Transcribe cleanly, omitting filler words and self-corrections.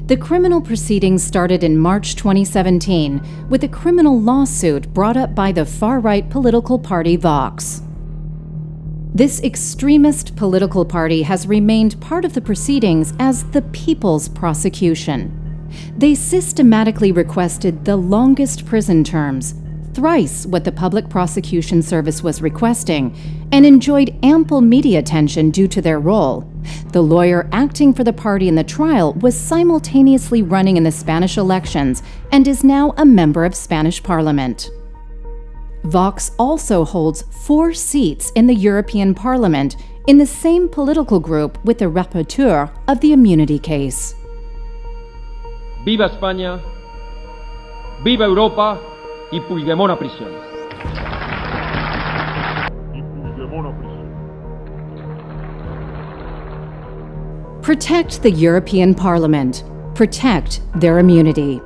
The criminal proceedings started in March 2017 with a criminal lawsuit brought up by the far-right political party Vox. This extremist political party has remained part of the proceedings as the People's Prosecution. They systematically requested the longest prison terms, thrice what the Public Prosecution Service was requesting, and enjoyed ample media attention due to their role. The lawyer acting for the party in the trial was simultaneously running in the Spanish elections and is now a member of Spanish Parliament. Vox also holds 4 seats in the European Parliament in the same political group with the rapporteur of the immunity case. Viva España, viva Europa y Puigdemont a prisión. Protect the European Parliament. Protect their immunity.